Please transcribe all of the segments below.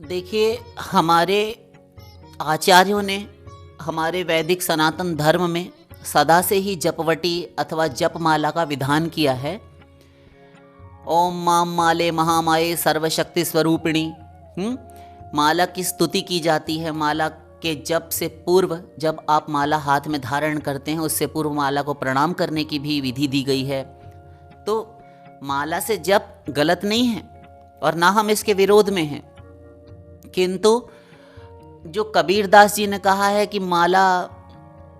देखिए, हमारे आचार्यों ने हमारे वैदिक सनातन धर्म में सदा से ही जपवटी अथवा जपमाला का विधान किया है। ओम माम माले महामाये सर्वशक्ति स्वरूपिणी। माला की स्तुति की जाती है। माला के जप से पूर्व जब आप माला हाथ में धारण करते हैं उससे पूर्व माला को प्रणाम करने की भी विधि दी गई है। तो माला से जप गलत नहीं है और ना हम इसके विरोध में हैं, किंतु जो कबीरदास जी ने कहा है कि माला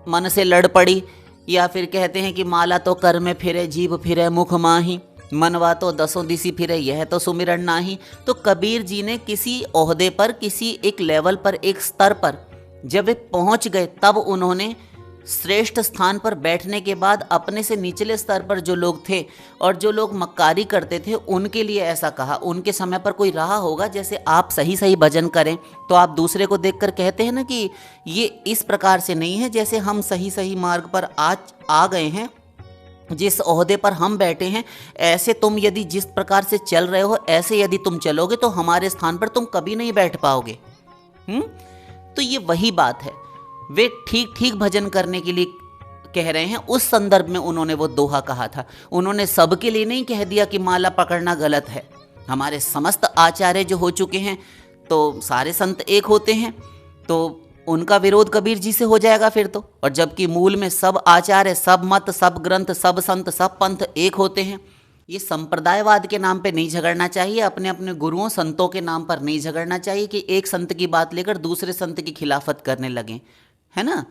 मन से लड़ पड़ी, या फिर कहते हैं कि माला तो कर में फिरे जीभ फिरे मुख माही, मनवा तो दसों दिशी फिरे यह तो सुमिरन नाही। तो कबीर जी ने किसी ओहदे पर, किसी एक लेवल पर, एक स्तर पर जब वे पहुंच गए तब उन्होंने श्रेष्ठ स्थान पर बैठने के बाद अपने से निचले स्तर पर जो लोग थे और जो लोग मक्कारी करते थे उनके लिए ऐसा कहा। उनके समय पर कोई रहा होगा, जैसे आप सही सही भजन करें तो आप दूसरे को देखकर कहते हैं ना कि ये इस प्रकार से नहीं है, जैसे हम सही सही मार्ग पर आज आ गए हैं, जिस ओहदे पर हम बैठे हैं, ऐसे तुम यदि जिस प्रकार से चल रहे हो ऐसे यदि तुम चलोगे तो हमारे स्थान पर तुम कभी नहीं बैठ पाओगे। तो ये वही बात है। वे ठीक ठीक भजन करने के लिए कह रहे हैं। उस संदर्भ में उन्होंने वो दोहा कहा था। उन्होंने सबके लिए नहीं कह दिया कि माला पकड़ना गलत है। हमारे समस्त आचार्य जो हो चुके हैं, तो सारे संत एक होते हैं, तो उनका विरोध कबीर जी से हो जाएगा फिर तो। और जबकि मूल में सब आचार्य, सब मत, सब ग्रंथ, सब संत, सब पंथ एक होते हैं। ये संप्रदायवाद के नाम पे नहीं झगड़ना चाहिए, अपने अपने गुरुओं संतों के नाम पर नहीं झगड़ना चाहिए कि एक संत की बात लेकर दूसरे संत की खिलाफत करने लगें, है ना।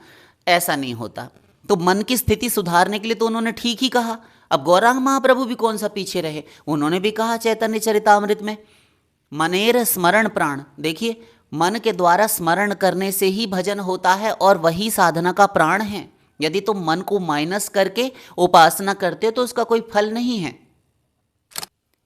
ऐसा नहीं होता। तो मन की स्थिति सुधारने के लिए तो उन्होंने ठीक ही कहा। अब गौरांग महाप्रभु भी कौन सा पीछे रहे, उन्होंने भी कहा चैतन्य चरितामृत में, मनेर स्मरण प्राण। देखिए, मन के द्वारा स्मरण करने से ही भजन होता है और वही साधना का प्राण है। यदि तुम मन को माइनस करके उपासना करते हो तो उसका कोई फल नहीं है।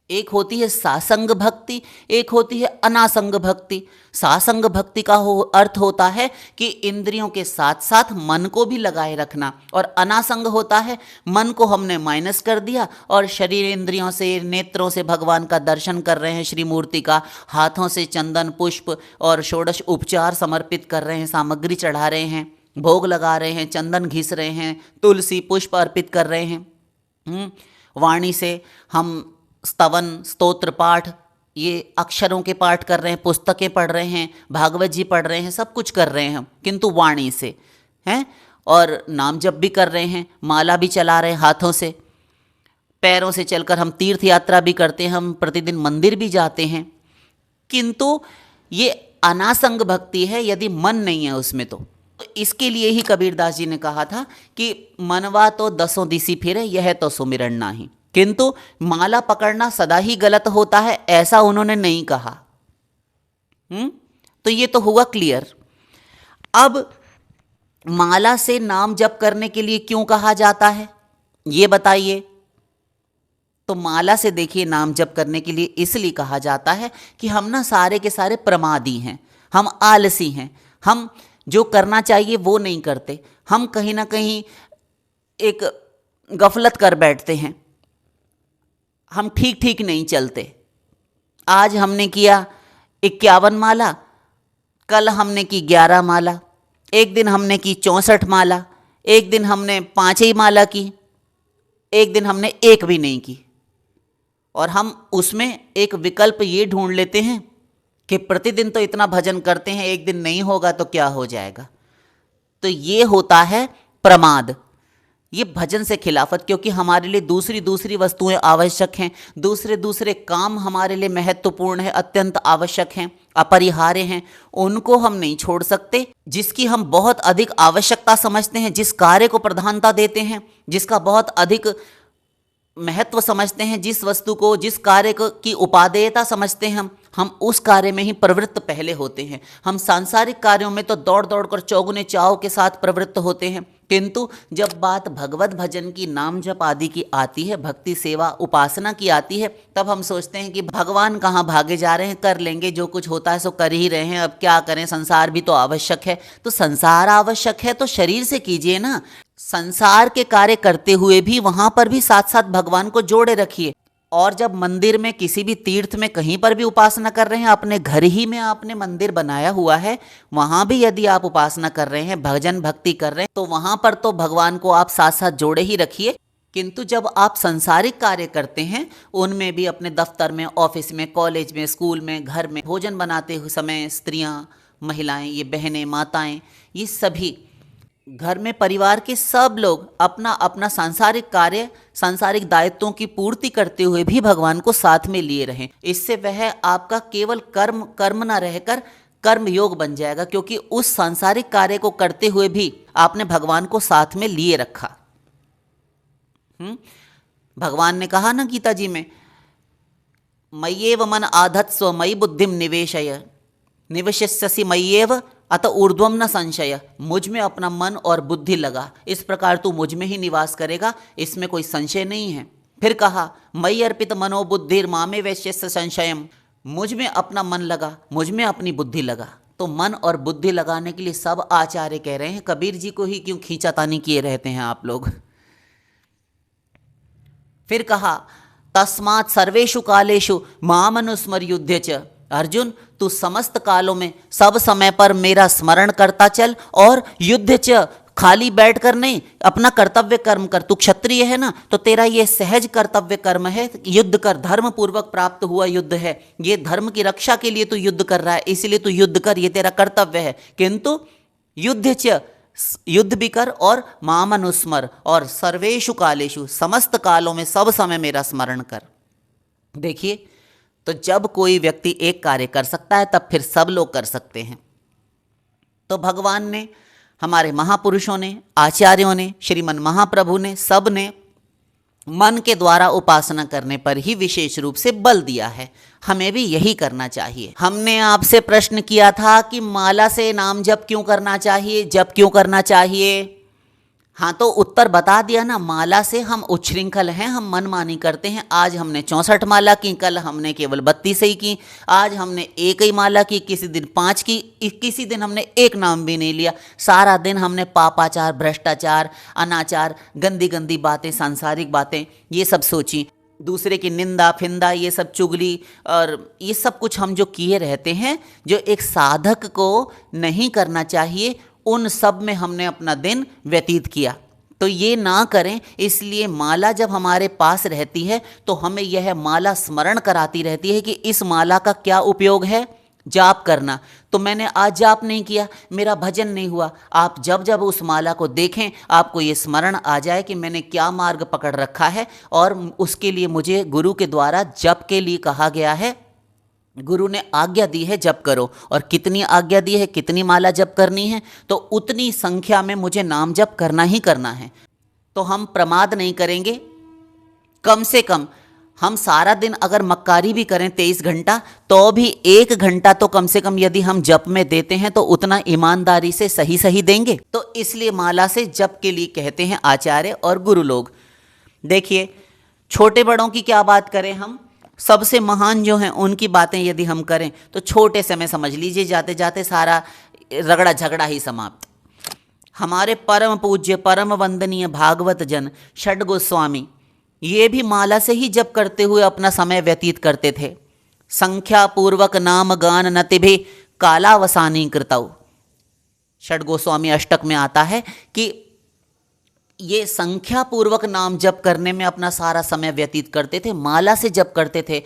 एक होती है सासंग भक्ति, एक होती है अनासंग भक्ति। सासंग भक्ति का अर्थ होता है कि इंद्रियों के साथ साथ मन को भी लगाए रखना, और अनासंग होता है मन को हमने माइनस कर दिया और शरीर इंद्रियों से, नेत्रों से भगवान का दर्शन कर रहे हैं, श्री मूर्ति का, हाथों से चंदन पुष्प और षोडश उपचार समर्पित कर रहे हैं, सामग्री चढ़ा रहे हैं, भोग लगा रहे हैं, चंदन घिस रहे हैं, तुलसी पुष्प अर्पित कर रहे हैं। वाणी से हम स्तवन, स्तोत्र पाठ, ये अक्षरों के पाठ कर रहे हैं, पुस्तकें पढ़ रहे हैं, भागवत जी पढ़ रहे हैं, सब कुछ कर रहे हैं, किंतु वाणी से हैं। और नाम जप भी कर रहे हैं, माला भी चला रहे हैं हाथों से, पैरों से चलकर हम तीर्थ यात्रा भी करते हैं, हम प्रतिदिन मंदिर भी जाते हैं, किंतु ये अनासंग भक्ति है यदि मन नहीं है उसमें। तो इसके लिए ही कबीरदास जी ने कहा था कि मनवा तो दसों दिशी फिरे यह तो सुमिरन नाही। किंतु माला पकड़ना सदा ही गलत होता है ऐसा उन्होंने नहीं कहा। तो ये तो हुआ क्लियर। अब माला से नाम जप करने के लिए क्यों कहा जाता है ये बताइए। तो माला से देखिए नाम जप करने के लिए इसलिए कहा जाता है कि हम ना सारे के सारे प्रमादी हैं, हम आलसी हैं, हम जो करना चाहिए वो नहीं करते, हम कहीं ना कहीं एक गफलत कर बैठते हैं, हम ठीक ठीक नहीं चलते। आज हमने किया 51 माला, कल हमने की 11 माला, एक दिन हमने की 64 माला, एक दिन हमने 5 ही माला की, एक दिन हमने एक भी नहीं की। और हम उसमें एक विकल्प ये ढूंढ लेते हैं कि प्रतिदिन तो इतना भजन करते हैं, एक दिन नहीं होगा तो क्या हो जाएगा। तो ये होता है प्रमाद, ये भजन से खिलाफत, क्योंकि हमारे लिए दूसरी दूसरी वस्तुएं आवश्यक हैं, दूसरे दूसरे काम हमारे लिए महत्वपूर्ण है, अत्यंत आवश्यक हैं, अपरिहार्य हैं, उनको हम नहीं छोड़ सकते। जिसकी हम बहुत अधिक आवश्यकता समझते हैं, जिस कार्य को प्रधानता देते हैं, जिसका बहुत अधिक महत्व समझते हैं, जिस वस्तु को, जिस कार्य की उपादेयता समझते हैं, हम उस कार्य में ही प्रवृत्त पहले होते हैं। हम सांसारिक कार्यों में तो दौड़ दौड़ कर चौगुने चाव के साथ प्रवृत्त होते हैं, किंतु जब बात भगवत भजन की, नाम जप आदि की आती है, भक्ति सेवा उपासना की आती है, तब हम सोचते हैं कि भगवान कहाँ भागे जा रहे हैं, कर लेंगे, जो कुछ होता है सो कर ही रहे हैं, अब क्या करें, संसार भी तो आवश्यक है। तो संसार आवश्यक है तो शरीर से कीजिए ना, संसार के कार्य करते हुए भी वहां पर भी साथ साथ भगवान को जोड़े रखिए। और जब मंदिर में किसी भी तीर्थ में कहीं पर भी उपासना कर रहे हैं, अपने घर ही में आपने मंदिर बनाया हुआ है, वहां भी यदि आप उपासना कर रहे हैं, भजन भक्ति कर रहे हैं, तो वहां पर तो भगवान को आप साथ साथ जोड़े ही रखिए। किंतु जब आप सांसारिक कार्य करते हैं, उनमें भी अपने दफ्तर में, ऑफिस में, कॉलेज में, स्कूल में, घर में भोजन बनाते हुए समय स्त्रियां, महिलाएं, ये बहनें, माताएं, ये सभी घर में परिवार के सब लोग अपना अपना सांसारिक कार्य, सांसारिक दायित्वों की पूर्ति करते हुए भी भगवान को साथ में लिए रहें। इससे वह आपका केवल कर्म ना रहकर कर्म योग बन जाएगा, क्योंकि उस सांसारिक कार्य को करते हुए भी आपने भगवान को साथ में लिए रखा। भगवान ने कहा ना गीता जी में, मय्येव मन आधत्स्व मयि बुद्धिम निवेशय निवशिष्यसि मय्येव अत ऊर्ध्वम न संशय। मुझ में अपना मन और बुद्धि लगा, इस प्रकार तू मुझ में ही निवास करेगा, इसमें कोई संशय नहीं है। फिर कहा, मयि अर्पित मनोबुद्धिर मामे वैश्यस्य संशयम। मुझ में अपना मन लगा, मुझ में अपनी बुद्धि लगा। तो मन और बुद्धि लगाने के लिए सब आचार्य कह रहे हैं, कबीर जी को ही क्यों खींचातानी किए रहते हैं आप लोग। फिर कहा, तस्मात् सर्वेषु कालेषु मामनुस्मर युध्य च। अर्जुन, तू समस्त कालों में सब समय पर मेरा स्मरण करता चल, और युद्ध च, खाली बैठकर नहीं, अपना कर्तव्य कर्म कर। तू क्षत्रिय है ना, तो तेरा ये सहज कर्तव्य कर्म है, युद्ध कर, धर्म पूर्वक प्राप्त हुआ युद्ध है, ये धर्म की रक्षा के लिए तू युद्ध कर रहा है, इसलिए तू युद्ध कर, ये तेरा कर्तव्य है। किंतु युद्ध च, युद्ध भी कर, और मामनुस्मर, और सर्वेषु कालेषु, समस्त कालों में सब समय मेरा स्मरण कर। देखिए, तो जब कोई व्यक्ति एक कार्य कर सकता है, तब फिर सब लोग कर सकते हैं। तो भगवान ने, हमारे महापुरुषों ने, आचार्यों ने, श्रीमन महाप्रभु ने, सब ने मन के द्वारा उपासना करने पर ही विशेष रूप से बल दिया है। हमें भी यही करना चाहिए। हमने आपसे प्रश्न किया था कि माला से नाम जप क्यों करना चाहिए, जप क्यों करना चाहिए। हाँ, तो उत्तर बता दिया ना, माला से हम उच्छृंखल हैं, हम मनमानी करते हैं। आज हमने 64 माला की, कल हमने केवल 32 ही की, आज हमने एक ही माला की, किसी दिन 5 की, किसी दिन हमने एक नाम भी नहीं लिया। सारा दिन हमने पापाचार, भ्रष्टाचार, अनाचार, गंदी गंदी बातें, सांसारिक बातें, ये सब सोची, दूसरे की निंदा फिंदा, ये सब चुगली, और ये सब कुछ हम जो किए रहते हैं, जो एक साधक को नहीं करना चाहिए, उन सब में हमने अपना दिन व्यतीत किया। तो ये ना करें। इसलिए माला जब हमारे पास रहती है, तो हमें यह माला स्मरण कराती रहती है कि इस माला का क्या उपयोग है, जाप करना। तो मैंने आज जाप नहीं किया, मेरा भजन नहीं हुआ। आप जब जब उस माला को देखें, आपको ये स्मरण आ जाए कि मैंने क्या मार्ग पकड़ रखा है, और उसके लिए मुझे गुरु के द्वारा जप के लिए कहा गया है, गुरु ने आज्ञा दी है जप करो। और कितनी आज्ञा दी है, कितनी माला जप करनी है, तो उतनी संख्या में मुझे नाम जप करना ही करना है। तो हम प्रमाद नहीं करेंगे। कम से कम हम सारा दिन अगर मक्कारी भी करें 23 घंटा, तो भी 1 घंटा तो कम से कम यदि हम जप में देते हैं, तो उतना ईमानदारी से सही सही देंगे। तो इसलिए माला से जप के लिए कहते हैं आचार्य और गुरु लोग। देखिए, छोटे बड़ों की क्या बात करें, हम सबसे महान जो हैं उनकी बातें यदि हम करें, तो छोटे से में समझ लीजिए जाते जाते सारा रगड़ा झगड़ा ही समाप्त। हमारे परम पूज्य, परम वंदनीय भागवत जन षड गोस्वामी, ये भी माला से ही जप करते हुए अपना समय व्यतीत करते थे। संख्या पूर्वक नाम गान नतिभि कालावसानी कृतौ। षड गोस्वामी अष्टक में आता है कि ये संख्या पूर्वक नाम जप करने में अपना सारा समय व्यतीत करते थे, माला से जप करते थे।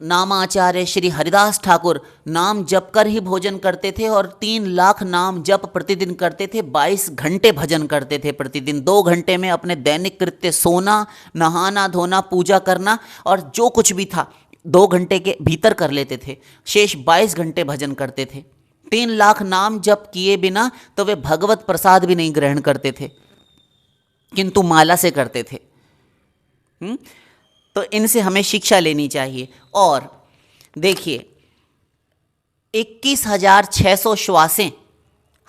नामाचार्य श्री हरिदास ठाकुर नाम जप कर ही भोजन करते थे, और 3 लाख नाम जप प्रतिदिन करते थे। 22 घंटे भजन करते थे प्रतिदिन। 2 घंटे में अपने दैनिक कृत्य, सोना, नहाना धोना, पूजा करना, और जो कुछ भी था 2 घंटे के भीतर कर लेते थे। शेष 22 घंटे भजन करते थे। 3 लाख नाम जप किए बिना तो वे भगवत प्रसाद भी नहीं ग्रहण करते थे, किंतु माला से करते थे। तो इनसे हमें शिक्षा लेनी चाहिए। और देखिए, 21,600 श्वासें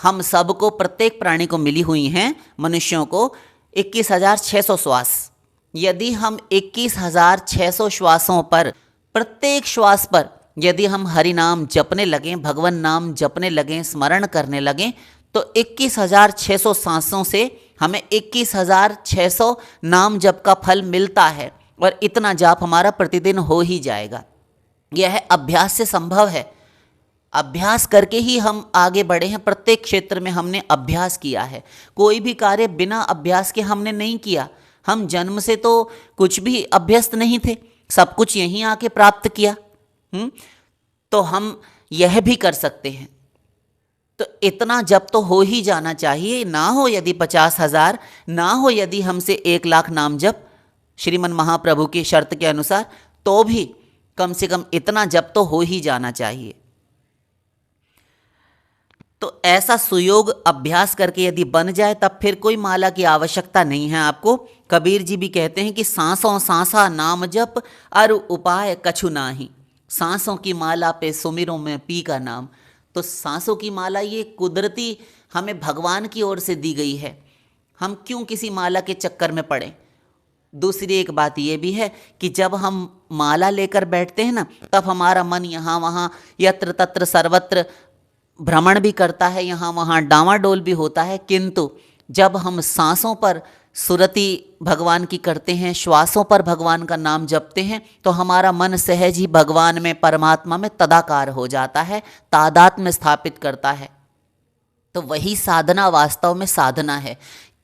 हम सबको, प्रत्येक प्राणी को मिली हुई हैं, मनुष्यों को 21,600 श्वास। यदि हम 21,600 श्वासों पर, प्रत्येक श्वास पर यदि हम हरि नाम जपने लगें, भगवान नाम जपने लगें, स्मरण करने लगें, तो 21,600 सांसों से हमें 21,600 नाम जप का फल मिलता है। और इतना जाप हमारा प्रतिदिन हो ही जाएगा। यह अभ्यास से संभव है। अभ्यास करके ही हम आगे बढ़े हैं। प्रत्येक क्षेत्र में हमने अभ्यास किया है। कोई भी कार्य बिना अभ्यास के हमने नहीं किया। हम जन्म से तो कुछ भी अभ्यस्त नहीं थे, सब कुछ यहीं आके प्राप्त किया। तो हम यह भी कर सकते हैं। तो इतना जप तो हो ही जाना चाहिए। ना हो यदि 50,000, ना हो यदि हमसे 1,00,000 नाम जप श्रीमन महाप्रभु की शर्त के अनुसार, तो भी कम से कम इतना जप तो हो ही जाना चाहिए। तो ऐसा सुयोग अभ्यास करके यदि बन जाए तब फिर कोई माला की आवश्यकता नहीं है आपको। कबीर जी भी कहते हैं कि सांसों सांसा नाम जप अरु उपाय कछु नाही, सांसों की माला पे सुमिरों में पी का नाम। तो सांसों की माला ये कुदरती हमें भगवान की ओर से दी गई है। हम क्यों किसी माला के चक्कर में पड़े। दूसरी एक बात ये भी है कि जब हम माला लेकर बैठते हैं ना, तब हमारा मन यहाँ वहाँ यत्र तत्र सर्वत्र भ्रमण भी करता है, यहाँ वहाँ डांवाडोल भी होता है। किंतु जब हम सांसों पर सुरति भगवान की करते हैं, श्वासों पर भगवान का नाम जपते हैं, तो हमारा मन सहज ही भगवान में, परमात्मा में तदाकार हो जाता है, तादात्म्य स्थापित करता है। तो वही साधना वास्तव में साधना है।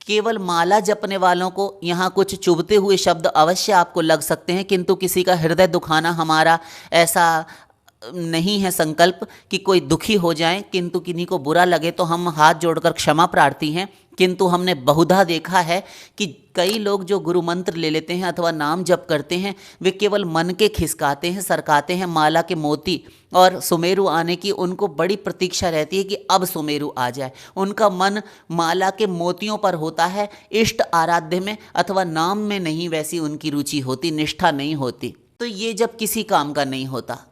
केवल माला जपने वालों को यहाँ कुछ चुभते हुए शब्द अवश्य आपको लग सकते हैं, किंतु किसी का हृदय दुखाना हमारा ऐसा नहीं है संकल्प कि कोई दुखी हो जाए, किंतु किन्हीं को बुरा लगे तो हम हाथ जोड़कर क्षमा प्रार्थी हैं। किंतु हमने बहुधा देखा है कि कई लोग जो गुरु मंत्र ले लेते हैं अथवा नाम जप करते हैं, वे केवल मन के खिसकाते हैं, सरकाते हैं माला के मोती, और सुमेरु आने की उनको बड़ी प्रतीक्षा रहती है कि अब सुमेरु आ जाए। उनका मन माला के मोतियों पर होता है, इष्ट आराध्य में अथवा नाम में नहीं वैसी उनकी रुचि होती, निष्ठा नहीं होती। तो ये जब किसी काम का नहीं होता।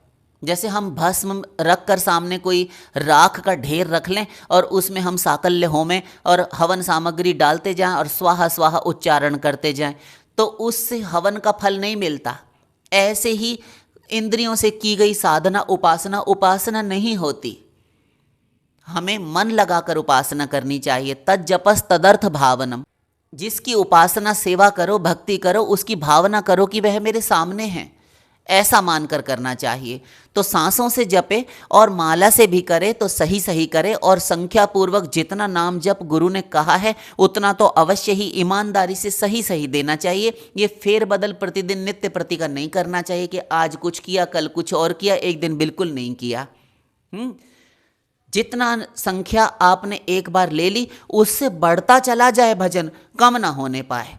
जैसे हम भस्म रख कर सामने कोई राख का ढेर रख लें और उसमें हम साकल्य होमें और हवन सामग्री डालते जाएं और स्वाहा स्वाहा उच्चारण करते जाएं, तो उससे हवन का फल नहीं मिलता। ऐसे ही इंद्रियों से की गई साधना उपासना उपासना नहीं होती। हमें मन लगाकर उपासना करनी चाहिए। तज्जपस तदर्थ भावनम। जिसकी उपासना सेवा करो, भक्ति करो, उसकी भावना करो कि वह मेरे सामने है, ऐसा मानकर करना चाहिए। तो सांसों से जपे और माला से भी करे तो सही सही करे, और संख्या पूर्वक जितना नाम जप गुरु ने कहा है उतना तो अवश्य ही ईमानदारी से सही सही देना चाहिए। ये फेर बदल प्रतिदिन नित्य प्रति का नहीं करना चाहिए कि आज कुछ किया कल कुछ और किया, एक दिन बिल्कुल नहीं किया। जितना संख्या आपने एक बार ले ली उससे बढ़ता चला जाए, भजन कम ना होने पाए,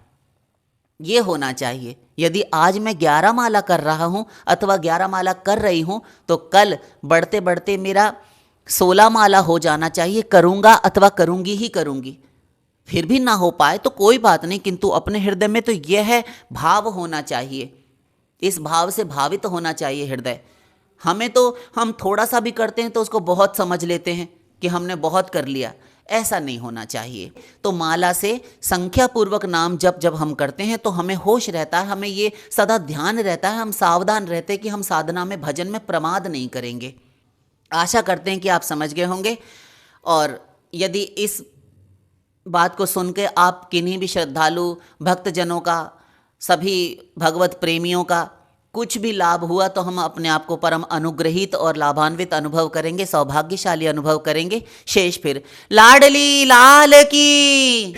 ये होना चाहिए। यदि आज मैं 11 माला कर रहा हूँ अथवा 11 माला कर रही हूँ, तो कल बढ़ते बढ़ते मेरा 16 माला हो जाना चाहिए। करूँगा अथवा करूँगी ही करूँगी। फिर भी ना हो पाए तो कोई बात नहीं, किंतु अपने हृदय में तो यह भाव होना चाहिए, इस भाव से भावित होना चाहिए हृदय। हमें तो हम थोड़ा सा भी करते हैं तो उसको बहुत समझ लेते हैं कि हमने बहुत कर लिया, ऐसा नहीं होना चाहिए। तो माला से संख्या पूर्वक नाम जब हम करते हैं तो हमें होश रहता है, हमें ये सदा ध्यान रहता है, हम सावधान रहते हैं कि हम साधना में भजन में प्रमाद नहीं करेंगे। आशा करते हैं कि आप समझ गए होंगे। और यदि इस बात को सुन के आप किन्हीं भी श्रद्धालु भक्तजनों का, सभी भगवत प्रेमियों का कुछ भी लाभ हुआ तो हम अपने आप को परम अनुग्रहित और लाभान्वित अनुभव करेंगे, सौभाग्यशाली अनुभव करेंगे। शेष फिर लाडली लाल की।